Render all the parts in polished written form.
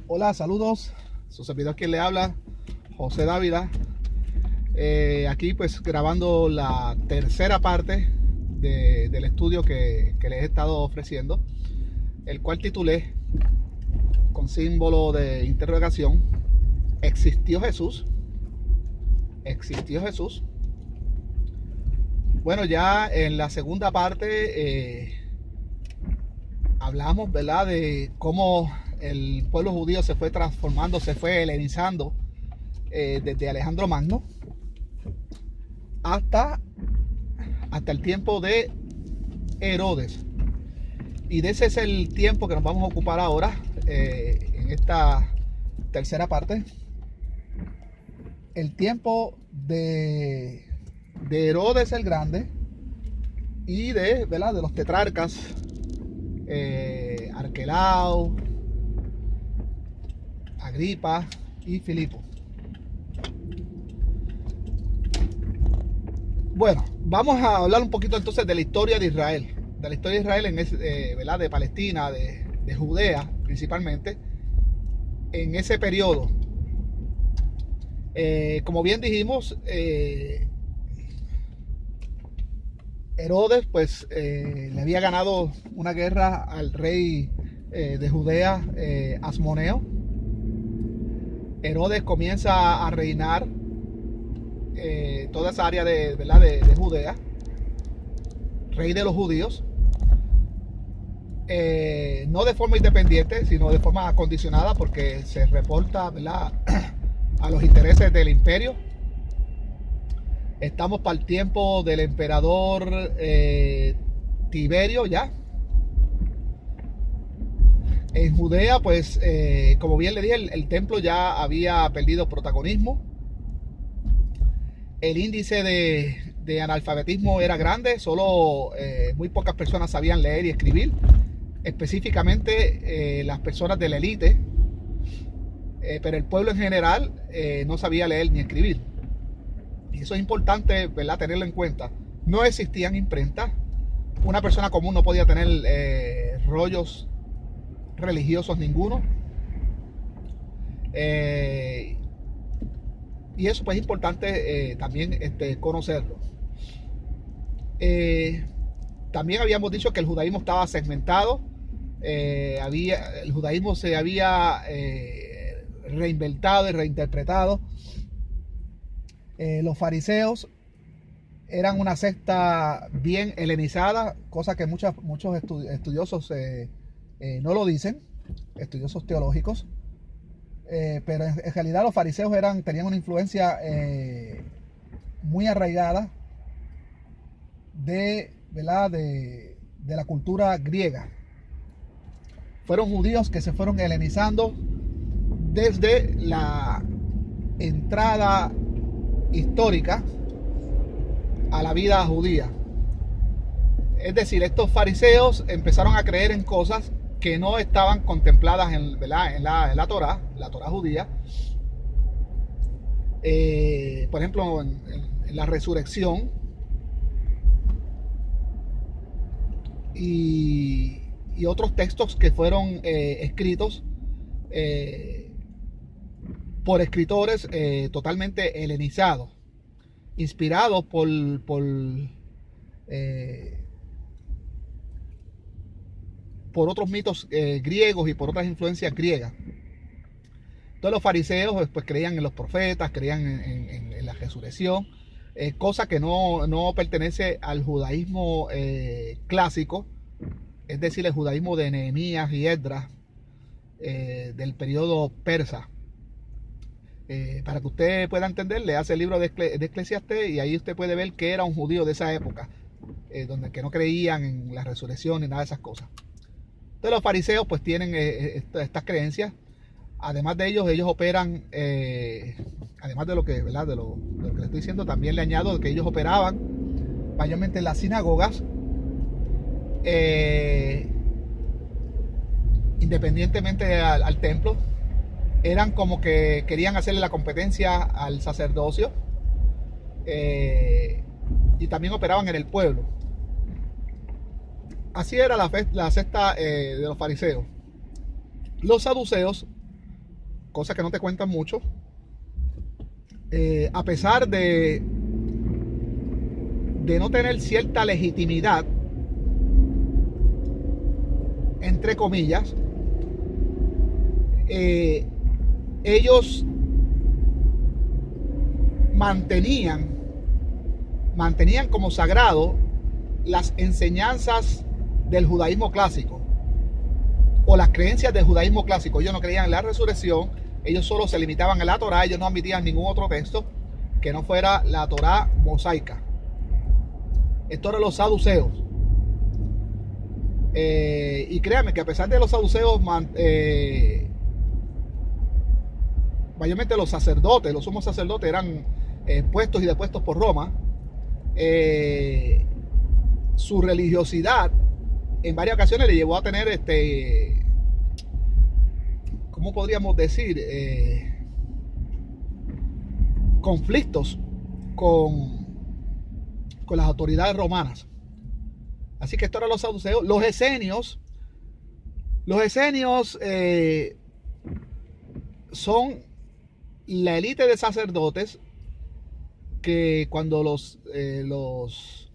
Hola, saludos. Su servidor quien le habla, José Dávila. Aquí pues grabando la tercera parte del estudio que les he estado ofreciendo, el cual titulé con símbolo de interrogación: ¿existió Jesús? ¿Existió Jesús? Bueno, ya en la segunda parte hablamos, ¿verdad?, de cómo el pueblo judío se fue transformando, se fue helenizando desde Alejandro Magno hasta el tiempo de Herodes. Y de ese es el tiempo que nos vamos a ocupar ahora en esta tercera parte. El tiempo de Herodes el Grande y ¿verdad?, de los tetrarcas Arquelao, Agripa y Filipo. Bueno, vamos a hablar un poquito entonces de la historia de Israel. De la historia de Israel, ¿verdad?, de Palestina, de Judea principalmente, en ese periodo. Como bien dijimos, Herodes pues le había ganado una guerra al rey de Judea, Asmoneo. Herodes comienza a reinar toda esa área de Judea, rey de los judíos, no de forma independiente, sino de forma condicionada, porque se reporta, ¿verdad?, a los intereses del imperio. Estamos para el tiempo del emperador Tiberio ya. En Judea, pues, como bien le dije, el templo ya había perdido protagonismo. El índice de analfabetismo era grande, solo muy pocas personas sabían leer y escribir, específicamente las personas de la élite, pero el pueblo en general no sabía leer ni escribir. Y eso es importante, ¿verdad?, tenerlo en cuenta. No existían imprentas. Una persona común no podía tener rollos religiosos ninguno. Y eso pues es importante también conocerlo. También habíamos dicho que el judaísmo estaba segmentado. El judaísmo se había reinventado y reinterpretado. Los fariseos eran una secta bien helenizada, cosa que muchos estudiosos no lo dicen, estudiosos teológicos. Pero en realidad los fariseos tenían una influencia muy arraigada ¿verdad?, de la cultura griega. Fueron judíos que se fueron helenizando desde la entrada histórica a la vida judía. Es decir, estos fariseos empezaron a creer en cosas que no estaban contempladas en la Torá judía. Por ejemplo, en la resurrección y otros textos que fueron escritos por escritores totalmente helenizados, inspirados por otros mitos griegos y por otras influencias griegas. Entonces los fariseos pues creían en los profetas, creían en la resurrección, cosa que no pertenece al judaísmo clásico, es decir, el judaísmo de Nehemías y Esdras, del periodo persa. Para que usted pueda entender, le hace el libro de Eclesiastés y ahí usted puede ver que era un judío de esa época, que no creían en la resurrección ni nada de esas cosas. Entonces los fariseos pues tienen estas creencias. Además de ellos operan, además de lo que, ¿verdad?, de lo que le estoy diciendo, también le añado que ellos operaban mayormente en las sinagogas, independientemente al templo. Eran como que querían hacerle la competencia al sacerdocio, y también operaban en el pueblo. Así era la secta de los fariseos. Los saduceos cosas que no te cuentan mucho, a pesar de no tener cierta legitimidad, entre comillas, ellos mantenían como sagrado las enseñanzas del judaísmo clásico o las creencias del judaísmo clásico. Ellos no creían en la resurrección, ellos solo se limitaban a la Torá, ellos no admitían ningún otro texto que no fuera la Torá mosaica. Estos eran los saduceos. Y créanme que a pesar de los saduceos, mayormente los sacerdotes, los sumos sacerdotes eran puestos y depuestos por Roma, su religiosidad en varias ocasiones le llevó a tener ¿cómo podríamos decir? Conflictos con las autoridades romanas. Así que esto eran los saduceos. Los esenios son la élite de sacerdotes que cuando los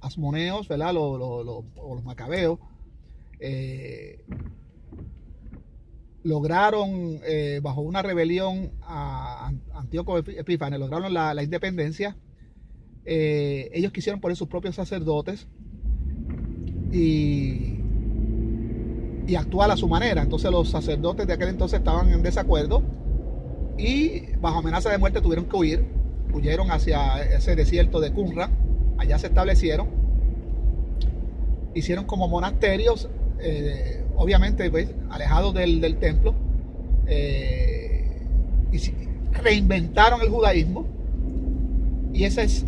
asmoneos, ¿verdad? O los macabeos lograron, bajo una rebelión a Antíoco Epífanes, lograron la independencia. Ellos quisieron poner sus propios sacerdotes y actuar a su manera. Entonces los sacerdotes de aquel entonces estaban en desacuerdo y bajo amenaza de muerte tuvieron que huyeron hacia ese desierto de Qumran. Allá se establecieron, hicieron como monasterios, obviamente pues, alejados del templo, y reinventaron el judaísmo. Y esa es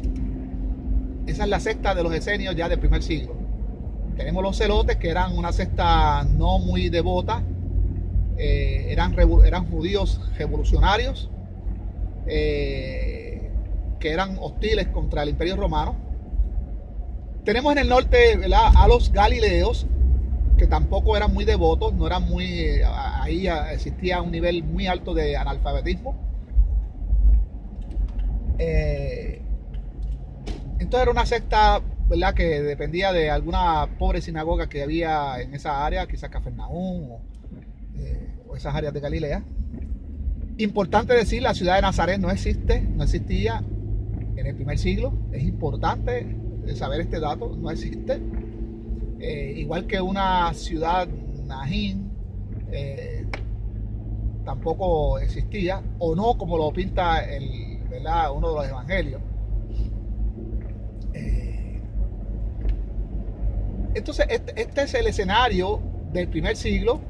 la secta de los esenios ya del primer siglo. Tenemos los celotes, que eran una secta no muy devota, eran judíos revolucionarios, que eran hostiles contra el Imperio Romano. Tenemos en el norte, ¿verdad?, a los galileos, que tampoco eran muy devotos, no eran muy, ahí existía un nivel muy alto de analfabetismo. Entonces era una secta, ¿verdad?, que dependía de alguna pobre sinagoga que había en esa área, quizás Cafarnaúm o esas áreas de Galilea. Importante decir, la ciudad de Nazaret no existía en el primer siglo. Es importante saber este dato, no existe. Igual que una ciudad, Najín, tampoco existía, o no como lo pinta ¿verdad?, uno de los evangelios. Entonces este es el escenario del primer siglo.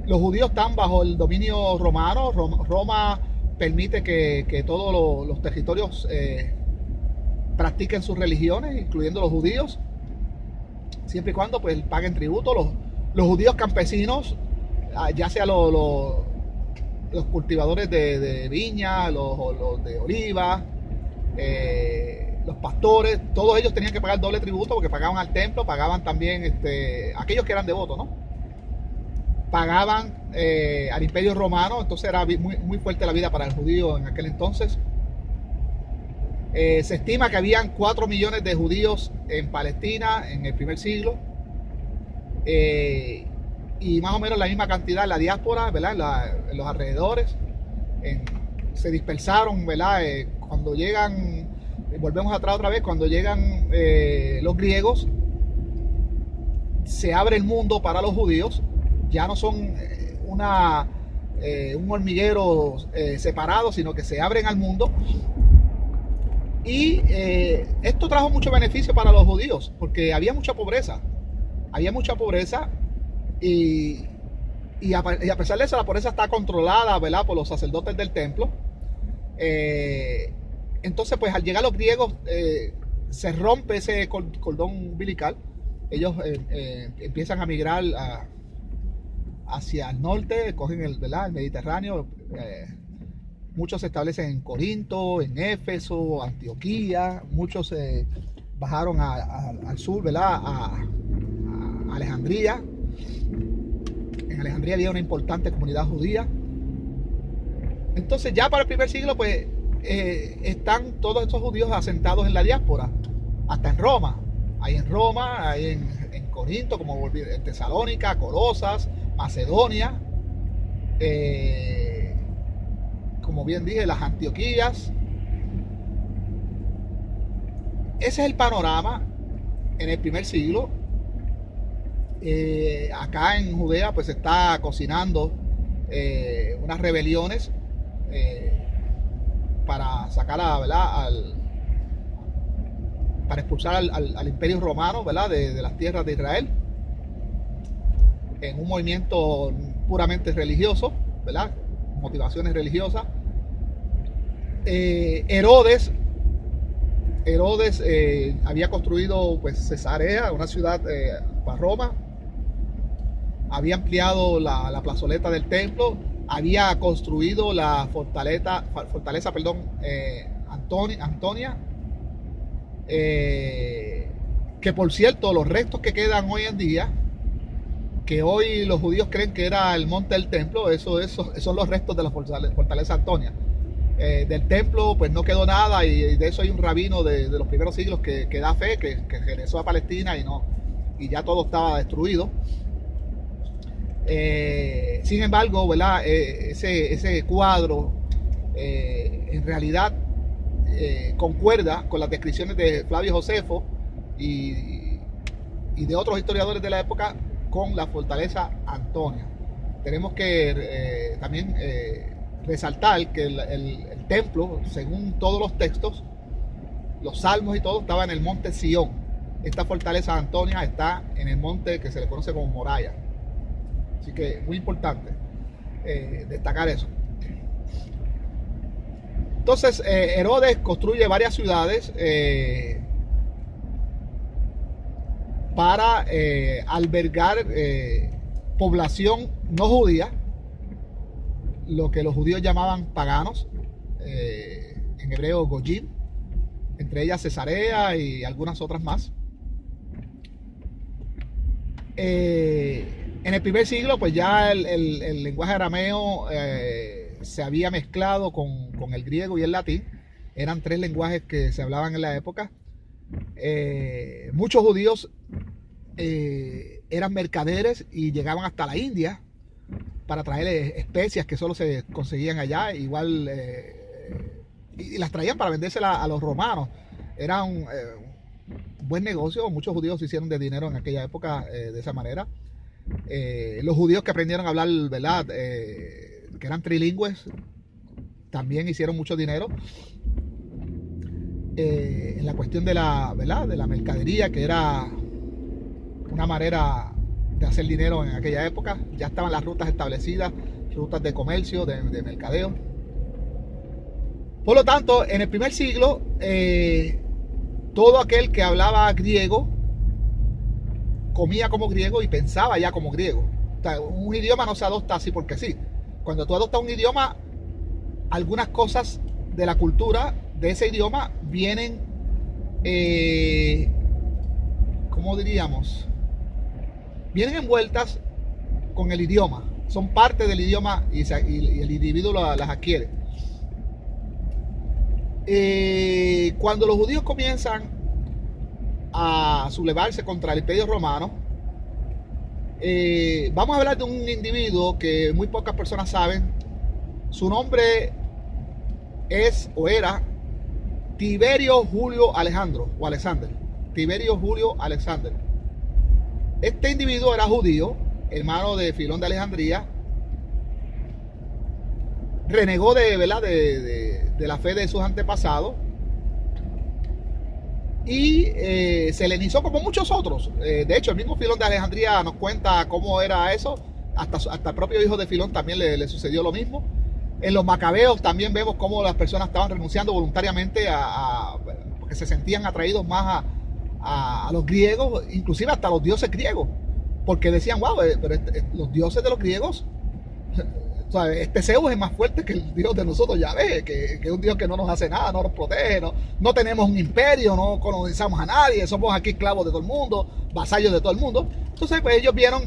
Los judíos están bajo el dominio romano. Roma permite que todos los territorios practiquen sus religiones, incluyendo los judíos, siempre y cuando pues paguen tributo. Los judíos campesinos, ya sea los cultivadores de viña, los de oliva, los pastores, todos ellos tenían que pagar doble tributo porque pagaban al templo, pagaban también aquellos que eran devotos, ¿no? Pagaban al Imperio Romano. Entonces era muy fuerte la vida para el judío en aquel entonces. Se estima que habían 4 millones de judíos en Palestina en el primer siglo, y más o menos la misma cantidad en la diáspora, ¿verdad?, en los alrededores. Se dispersaron, ¿verdad? Cuando llegan, volvemos atrás otra vez, cuando llegan los griegos, se abre el mundo para los judíos. Ya no son un hormiguero separado, sino que se abren al mundo. Y esto trajo mucho beneficio para los judíos, porque había mucha pobreza. Y a pesar de eso, la pobreza está controlada, ¿verdad?, por los sacerdotes del templo. Entonces, pues al llegar los griegos, se rompe ese cordón umbilical. Ellos empiezan a migrar hacia el norte, cogen el Mediterráneo. Muchos se establecen en Corinto, en Éfeso, Antioquía. Muchos bajaron al sur, ¿verdad?, a Alejandría, en en Alejandría había una importante comunidad judía. Entonces ya para el primer siglo pues están todos estos judíos asentados en la diáspora, hasta en Roma. Hay en Roma, hay en Corinto, como en Tesalónica, Colosas, Macedonia, como bien dije, las Antioquías. Ese es el panorama en el primer siglo. Acá en Judea pues se está cocinando unas rebeliones para sacar para expulsar al imperio romano, ¿verdad? De las tierras de Israel, en un movimiento puramente religioso, ¿verdad? Motivaciones religiosas. Herodes había construido pues Cesarea, una ciudad para Roma. Había ampliado la plazoleta del templo, había construido la fortaleza Antonia, que por cierto los restos que quedan hoy en día, que hoy los judíos creen que era el monte del templo, eso son los restos de la fortaleza Antonia. Del templo pues no quedó nada, y de eso hay un rabino de los primeros siglos que da fe, que regresó a Palestina y ya todo estaba destruido. Sin embargo, ¿verdad? Ese cuadro en realidad concuerda con las descripciones de Flavio Josefo y de otros historiadores de la época con la fortaleza Antonia. Tenemos que también resaltar que el templo, según todos los textos, los salmos y todo, estaba en el monte Sión. Esta fortaleza Antonia está en el monte que se le conoce como Moraya. Así que muy importante destacar eso. Entonces Herodes construye varias ciudades para albergar población no judía, lo que los judíos llamaban paganos, en hebreo Goyim, entre ellas Cesarea y algunas otras más. En el primer siglo pues ya el lenguaje arameo se había mezclado con el griego y el latín. Eran tres lenguajes que se hablaban en la época. Muchos judíos eran mercaderes y llegaban hasta la India para traer especias que solo se conseguían allá, igual y las traían para vendérselas a los romanos. Era un buen negocio. Muchos judíos se hicieron de dinero en aquella época de esa manera. Los judíos que aprendieron a hablar, ¿verdad? Que eran trilingües, también hicieron mucho dinero en la cuestión de ¿verdad? De la mercadería, que era una manera de hacer dinero en aquella época. Ya estaban las rutas establecidas, rutas de comercio, de mercadeo. Por lo tanto, en el primer siglo, todo aquel que hablaba griego comía como griego y pensaba ya como griego. O sea, un idioma no se adopta así porque sí. Cuando tú adoptas un idioma, algunas cosas de la cultura de ese idioma vienen, ¿cómo diríamos? Vienen envueltas con el idioma. Son parte del idioma y el individuo las adquiere. Cuando los judíos comienzan a sublevarse contra el imperio romano, vamos a hablar de un individuo que muy pocas personas saben. Su nombre es o era Tiberio Julio Alejandro o Alexander. Tiberio Julio Alexander. Este individuo era judío, hermano de Filón de Alejandría. Renegó ¿verdad? de la fe de sus antepasados y se helenizó como muchos otros. De hecho, el mismo Filón de Alejandría nos cuenta cómo era eso. Hasta el propio hijo de Filón también le sucedió lo mismo. En los macabeos también vemos cómo las personas estaban renunciando voluntariamente porque se sentían atraídos más a los griegos, inclusive hasta los dioses griegos, porque decían, wow, pero los dioses de los griegos, o sea, este Zeus es más fuerte que el Dios de nosotros, ya ves, que es un Dios que no nos hace nada, no nos protege, no tenemos un imperio, no colonizamos a nadie, somos aquí esclavos de todo el mundo, vasallos de todo el mundo. Entonces pues ellos vieron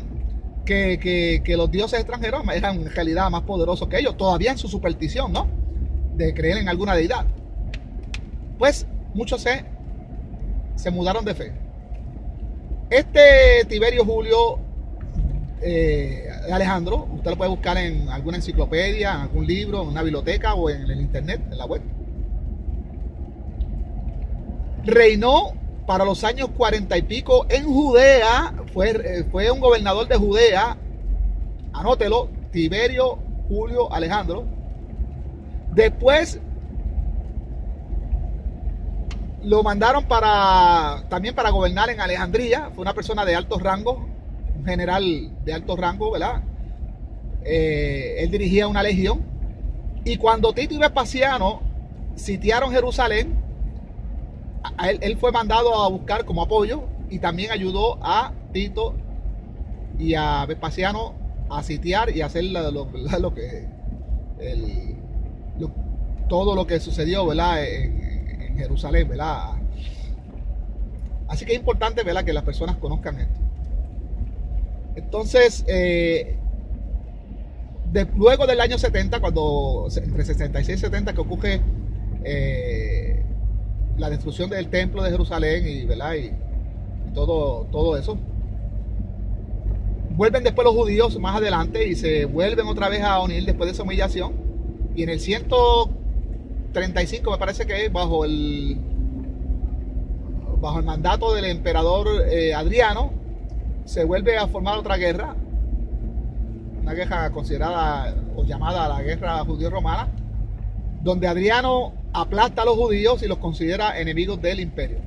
que los dioses extranjeros eran en realidad más poderosos que ellos, todavía en su superstición, ¿no? De creer en alguna deidad. Pues muchos se mudaron de fe. Este Tiberio Julio Alejandro, usted lo puede buscar en alguna enciclopedia, en algún libro, en una biblioteca o en el internet, en la web. Reinó para los años 40 y pico en Judea, fue un gobernador de Judea, anótelo, Tiberio Julio Alejandro. Después lo mandaron también para gobernar en Alejandría. Fue una persona de alto rango, un general de alto rango, ¿verdad? Él dirigía una legión. Y cuando Tito y Vespasiano sitiaron Jerusalén, él fue mandado a buscar como apoyo y también ayudó a Tito y a Vespasiano a sitiar y a hacer todo lo que sucedió, ¿verdad? En Jerusalén, ¿verdad? Así que es importante, ¿verdad?, que las personas conozcan esto. Entonces, luego del año 70, cuando entre 66 y 70 que ocurre la destrucción del templo de Jerusalén y, ¿verdad?, y todo eso, vuelven después los judíos más adelante y se vuelven otra vez a unir después de esa humillación. Y en el 135, me parece que es, bajo el mandato del emperador Adriano, se vuelve a formar otra guerra, una guerra considerada o llamada la guerra judío-romana, donde Adriano aplasta a los judíos y los considera enemigos del imperio.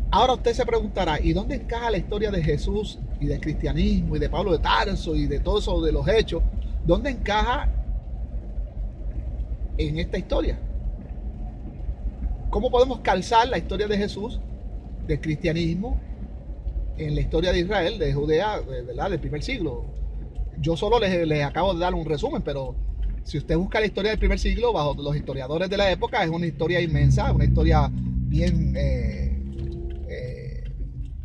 Ahora usted se preguntará, ¿y dónde encaja la historia de Jesús y del cristianismo y de Pablo de Tarso y de todo eso de los hechos? ¿Dónde encaja en esta historia? ¿Cómo podemos calzar la historia de Jesús, del cristianismo, en la historia de Israel, de Judea, ¿verdad?, del primer siglo? Yo solo les acabo de dar un resumen, pero si usted busca la historia del primer siglo bajo los historiadores de la época, es una historia inmensa, una historia bien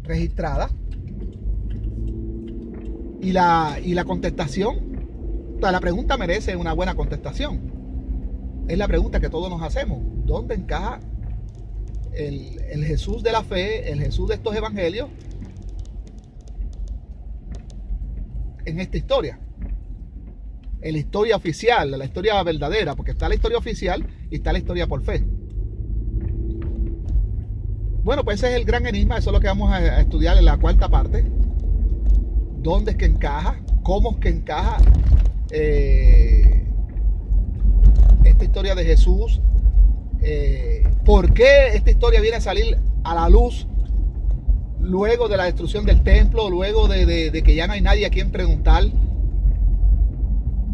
registrada. Y la contestación, o sea, la pregunta merece una buena contestación. Es la pregunta que todos nos hacemos: ¿dónde encaja el Jesús de la fe, el Jesús de estos evangelios en esta historia? En la historia oficial, la historia verdadera, porque está la historia oficial y está la historia por fe. Bueno, pues ese es el gran enigma, eso es lo que vamos a estudiar en la cuarta parte. ¿Dónde es que encaja? ¿Cómo es que encaja esta historia de Jesús? ¿Por qué esta historia viene a salir a la luz luego de la destrucción del templo, luego de que ya no hay nadie a quien preguntar?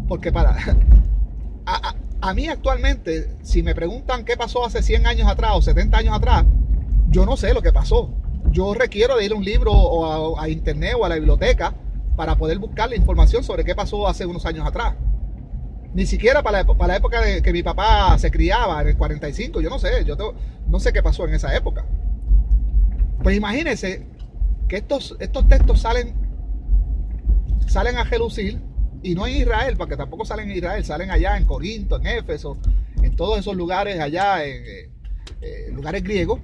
Porque a mí actualmente, si me preguntan qué pasó hace 100 años atrás o 70 años atrás, yo no sé lo que pasó. Yo requiero de ir a un libro o a internet o a la biblioteca para poder buscar la información sobre qué pasó hace unos años atrás. Ni siquiera para la época de que mi papá se criaba, en el 45, yo no sé, no sé qué pasó en esa época. Pues imagínense que estos textos salen a relucir, y no en Israel, porque tampoco salen en Israel, salen allá en Corinto, en Éfeso, en todos esos lugares allá, en lugares griegos.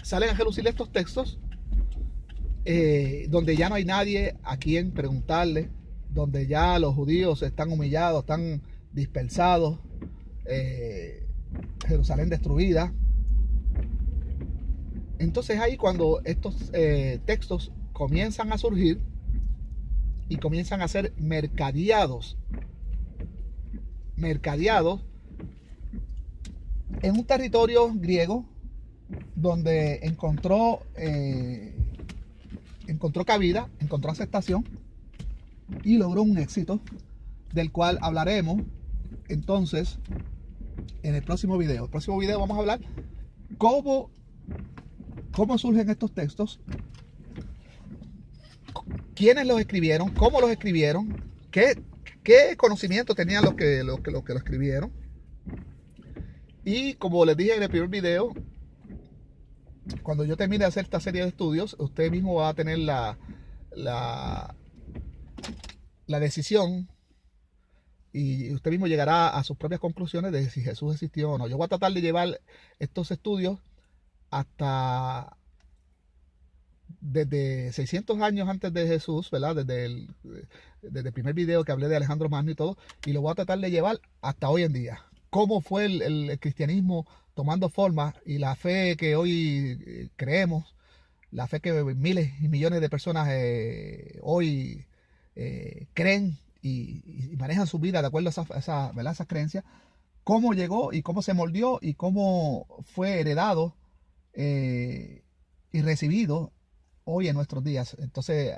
Salen a relucir estos textos donde ya no hay nadie a quien preguntarle, donde ya los judíos están humillados, están dispersados, Jerusalén destruida. Entonces ahí cuando estos textos comienzan a surgir y comienzan a ser mercadeados en un territorio griego donde encontró cabida, encontró aceptación y logró un éxito del cual hablaremos entonces en el próximo video. En el próximo video vamos a hablar cómo surgen estos textos, quiénes los escribieron, cómo los escribieron, qué conocimiento tenían los que lo escribieron. Y como les dije en el primer video, cuando yo termine de hacer esta serie de estudios, usted mismo va a tener la la decisión y usted mismo llegará a sus propias conclusiones de si Jesús existió o no. Yo voy a tratar de llevar estos estudios hasta desde 600 años antes de Jesús, ¿verdad? Desde el primer video que hablé de Alejandro Magno y todo, y lo voy a tratar de llevar hasta hoy en día. Cómo fue el cristianismo tomando forma y la fe que hoy creemos, la fe que miles y millones de personas hoy creen y manejan su vida de acuerdo a esas creencias, cómo llegó y cómo se moldeó y cómo fue heredado y recibido hoy en nuestros días. Entonces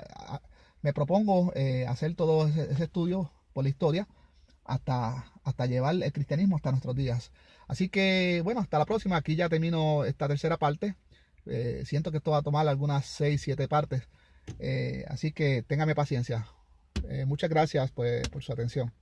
me propongo hacer todo ese estudio por la historia hasta llevar el cristianismo hasta nuestros días. Así que bueno, hasta la próxima. Aquí ya termino esta tercera parte. Siento que esto va a tomar algunas 6, 7 partes. Así que téngame paciencia. Muchas gracias pues, por su atención.